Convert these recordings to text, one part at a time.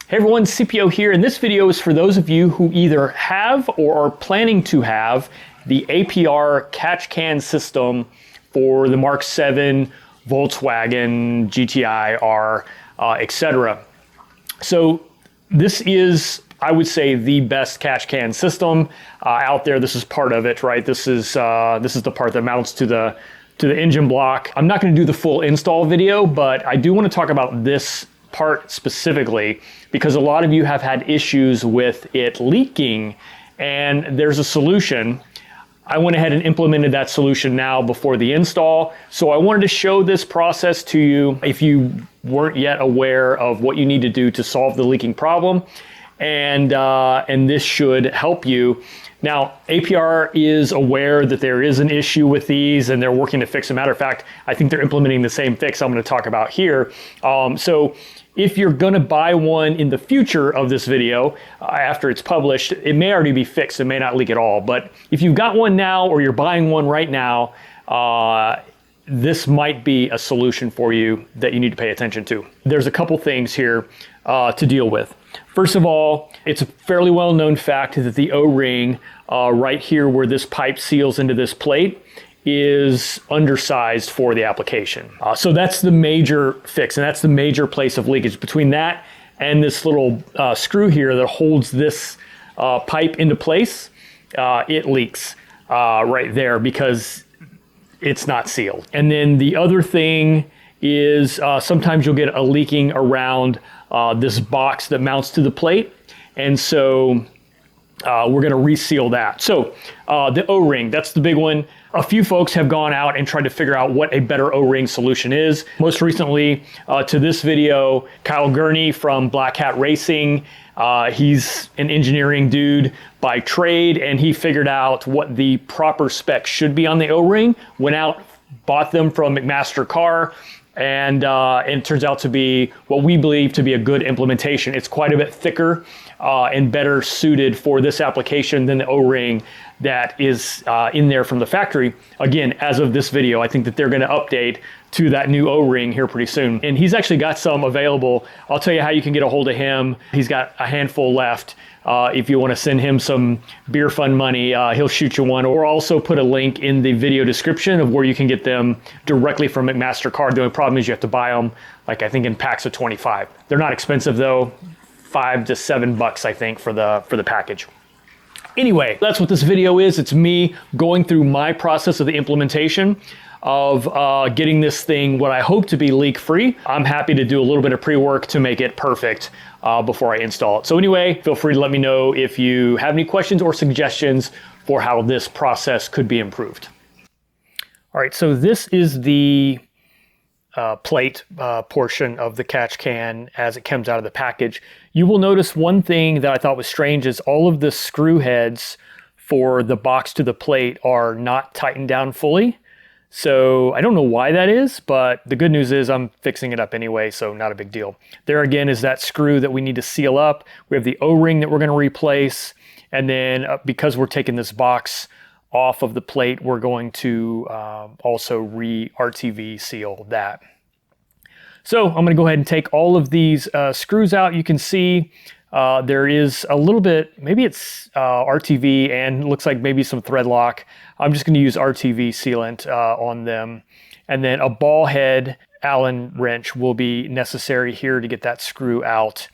Hey everyone, CPO here, and this video is for those of you who either have or are planning to have the APR catch can system for the Mark 7, Volkswagen, GTI, R, etc. So this is, I would say, the best catch can system out there. This is part of it, right? This is the part that mounts to the engine block. I'm not going to do the full install video, but I do want to talk about this part specifically because a lot of you have had issues with it leaking, and there's a solution. I went ahead and implemented that solution now before the install. So I wanted to show this process to you if you weren't yet aware of what you need to do to solve the leaking problem. And this should help you. Now, APR is aware that there is an issue with these and they're working to fix it. Matter of fact, I think they're implementing the same fix I'm going to talk about here. So if you're going to buy one in the future of this video, after it's published, it may already be fixed. It may not leak at all. But if you've got one now or you're buying one right now, this might be a solution for you that you need to pay attention to. There's a couple things here to deal with. First of all, it's a fairly well-known fact that the O-ring right here where this pipe seals into this plate is undersized for the application. So that's the major fix, and that's the major place of leakage. Between that and this little screw here that holds this pipe into place, it leaks right there because it's not sealed. And then the other thing is sometimes you'll get a leaking around this box that mounts to the plate. And so we're going to reseal that. So the O-ring, that's the big one. A few folks have gone out and tried to figure out what a better O-ring solution is. Most recently to this video, Kyle Gurney from Black Hat Racing. He's an engineering dude by trade, and he figured out what the proper specs should be on the O-ring, went out, bought them from McMaster Carr, and it turns out to be what we believe to be a good implementation. It's quite a bit thicker and better suited for this application than the O-ring that is in there from the factory. Again, as of this video, I think that they're going to update to that new O-ring here pretty soon. And he's actually got some available. I'll tell you how you can get a hold of him. He's got a handful left. If you want to send him some beer fund money, he'll shoot you one. Or also put a link in the video description of where you can get them directly from McMaster Carr. The only problem is you have to buy them, like I think in packs of 25. They're not expensive though, $5 to $7, I think, for the package. Anyway, that's what this video is. It's me going through my process of the implementation of getting this thing what I hope to be leak-free. I'm happy to do a little bit of pre-work to make it perfect before I install it. So anyway, feel free to let me know if you have any questions or suggestions for how this process could be improved. All right, so this is the plate portion of the catch can as it comes out of the package. You will notice one thing that I thought was strange is all of the screw heads for the box to the plate are not tightened down fully. So I don't know why that is, but the good news is I'm fixing it up anyway, so not a big deal. There again is that screw that we need to seal up. We have the O-ring that we're going to replace, and then because we're taking this box off of the plate, we're going to also re-RTV seal that. So I'm going to go ahead and take all of these screws out. You can see there is a little bit, maybe it's RTV and looks like maybe some thread lock. I'm just going to use RTV sealant on them. And then a ball head Allen wrench will be necessary here to get that screw out.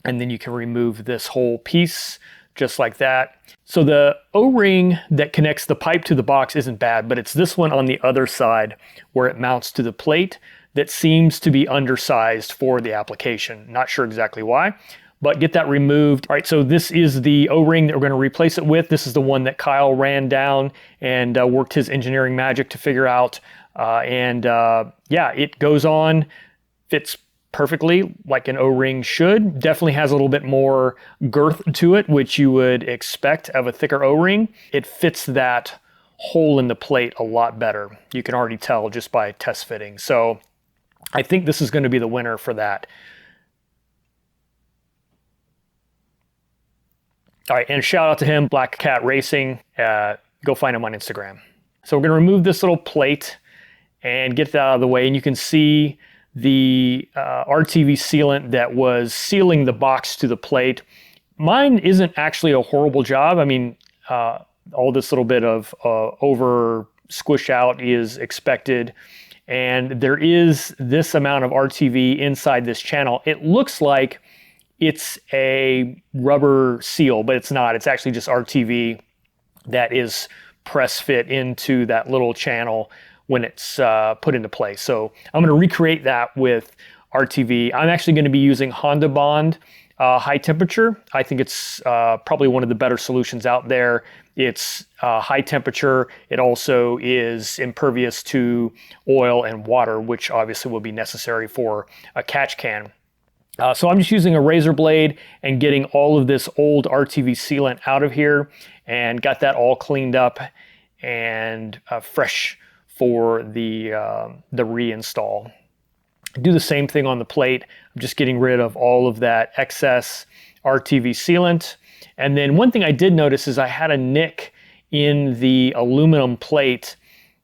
And then you can remove this whole piece just like that. So the O-ring that connects the pipe to the box isn't bad, but it's this one on the other side where it mounts to the plate that seems to be undersized for the application. Not sure exactly why, but get that removed. All right, so this is the O-ring that we're gonna replace it with. This is the one that Kyle ran down and worked his engineering magic to figure out. Yeah, it goes on, fits perfectly like an O-ring should. Definitely has a little bit more girth to it, which you would expect of a thicker O-ring. It fits that hole in the plate a lot better. You can already tell just by test fitting. So I think this is going to be the winner for that. All right, and shout out to him, Black Cat Racing. Go find him on Instagram. So we're going to remove this little plate and get that out of the way. And you can see the RTV sealant that was sealing the box to the plate. Mine isn't actually a horrible job. I mean, all this little bit of over squish out is expected. And there is this amount of RTV inside this channel. It looks like it's a rubber seal, but it's not. It's actually just RTV that is press fit into that little channel when it's put into place. So I'm going to recreate that with RTV. I'm actually going to be using Hondabond high temperature. I think it's probably one of the better solutions out there. It's high temperature. It also is impervious to oil and water, which obviously will be necessary for a catch can. So I'm just using a razor blade and getting all of this old RTV sealant out of here and got that all cleaned up and fresh for the reinstall. Do the same thing on the plate. I'm just getting rid of all of that excess RTV sealant. And then one thing I did notice is I had a nick in the aluminum plate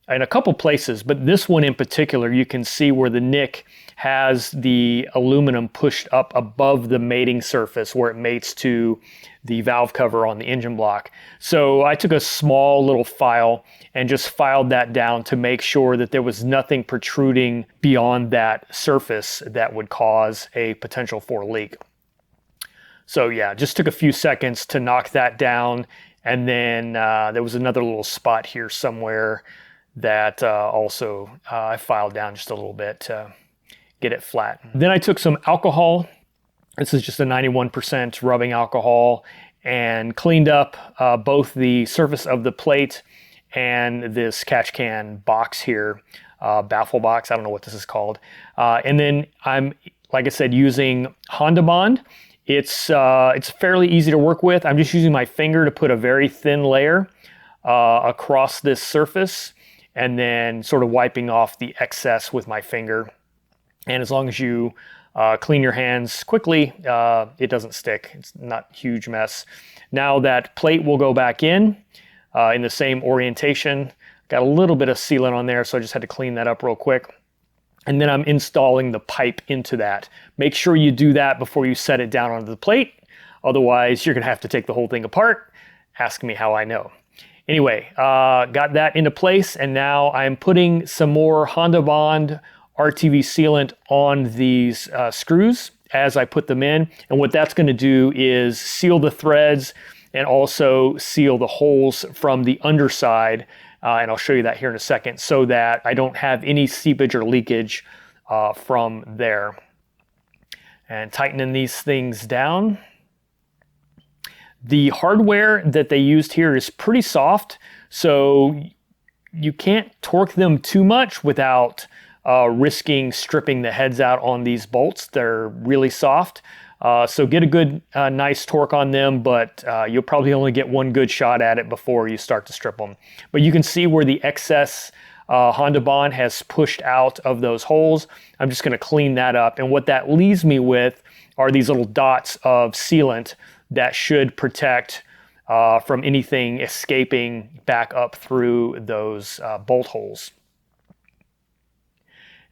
in a couple places, but this one in particular, you can see where the nick has the aluminum pushed up above the mating surface where it mates to the valve cover on the engine block. So I took a small little file and just filed that down to make sure that there was nothing protruding beyond that surface that would cause a potential for leak. So yeah, just took a few seconds to knock that down. And then there was another little spot here somewhere that also I filed down just a little bit to get it flat. Then I took some alcohol. This is just a 91% rubbing alcohol, and cleaned up both the surface of the plate and this catch can box here, baffle box, I don't know what this is called. And then I'm, like I said, using Hondabond. It's fairly easy to work with. I'm just using my finger to put a very thin layer across this surface and then sort of wiping off the excess with my finger. And as long as you clean your hands quickly, it doesn't stick. It's not a huge mess. Now that plate will go back in the same orientation. Got a little bit of sealant on there, so I just had to clean that up real quick. And then I'm installing the pipe into that. Make sure you do that before you set it down onto the plate. Otherwise, you're gonna have to take the whole thing apart. Ask me how I know. Anyway, got that into place, and now I'm putting some more Hondabond RTV sealant on these screws as I put them in. And what that's gonna do is seal the threads and also seal the holes from the underside. And I'll show you that here in a second, so that I don't have any seepage or leakage from there. And tightening these things down. The hardware that they used here is pretty soft, so you can't torque them too much without risking stripping the heads out on these bolts. They're really soft. So get a good, nice torque on them, but you'll probably only get one good shot at it before you start to strip them. But you can see where the excess Hondabond has pushed out of those holes. I'm just going to clean that up. And what that leaves me with are these little dots of sealant that should protect from anything escaping back up through those bolt holes.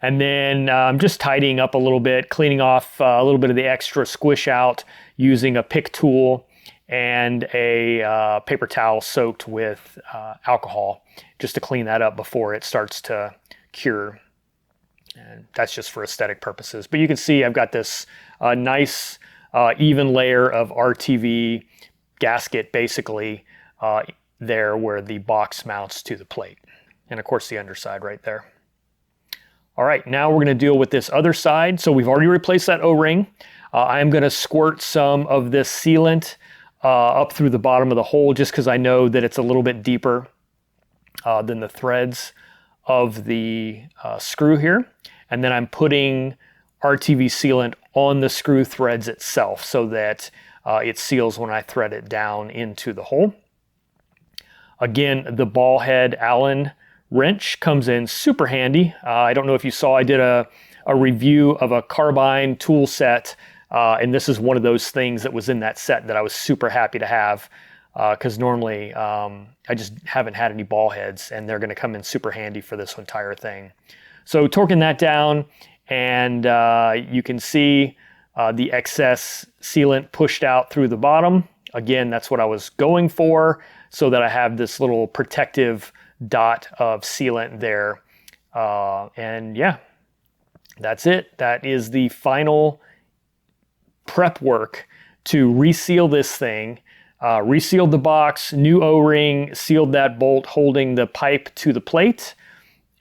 And then I'm just tidying up a little bit, cleaning off a little bit of the extra squish out using a pick tool and a paper towel soaked with alcohol, just to clean that up before it starts to cure. And that's just for aesthetic purposes. But you can see I've got this nice even layer of RTV gasket basically there where the box mounts to the plate. And of course the underside right there. All right, now we're going to deal with this other side. So we've already replaced that O-ring. I'm going to squirt some of this sealant up through the bottom of the hole, just because I know that it's a little bit deeper than the threads of the screw here. And then I'm putting RTV sealant on the screw threads itself so that it seals when I thread it down into the hole. Again, the ball head Allen wrench comes in super handy. I don't know if you saw, I did a review of a carbine tool set, and this is one of those things that was in that set that I was super happy to have, because normally I just haven't had any ball heads, and they're going to come in super handy for this entire thing. So torquing that down, and you can see the excess sealant pushed out through the bottom. Again, that's what I was going for, so that I have this little protective dot of sealant there. And yeah, that's it. That is the final prep work to reseal this thing. Resealed the box, new O-ring, sealed that bolt holding the pipe to the plate,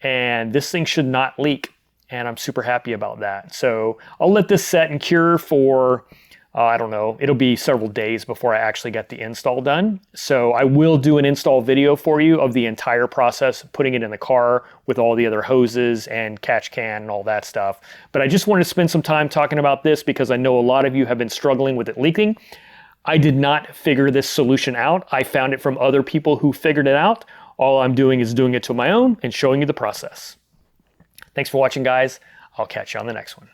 and this thing should not leak, and I'm super happy about that. So I'll let this set and cure for, I don't know, it'll be several days before I actually get the install done. So I will do an install video for you of the entire process, putting it in the car with all the other hoses and catch can and all that stuff. But I just wanted to spend some time talking about this because I know a lot of you have been struggling with it leaking. I did not figure this solution out. I found it from other people who figured it out. All I'm doing is doing it to my own and showing you the process. Thanks for watching, guys. I'll catch you on the next one.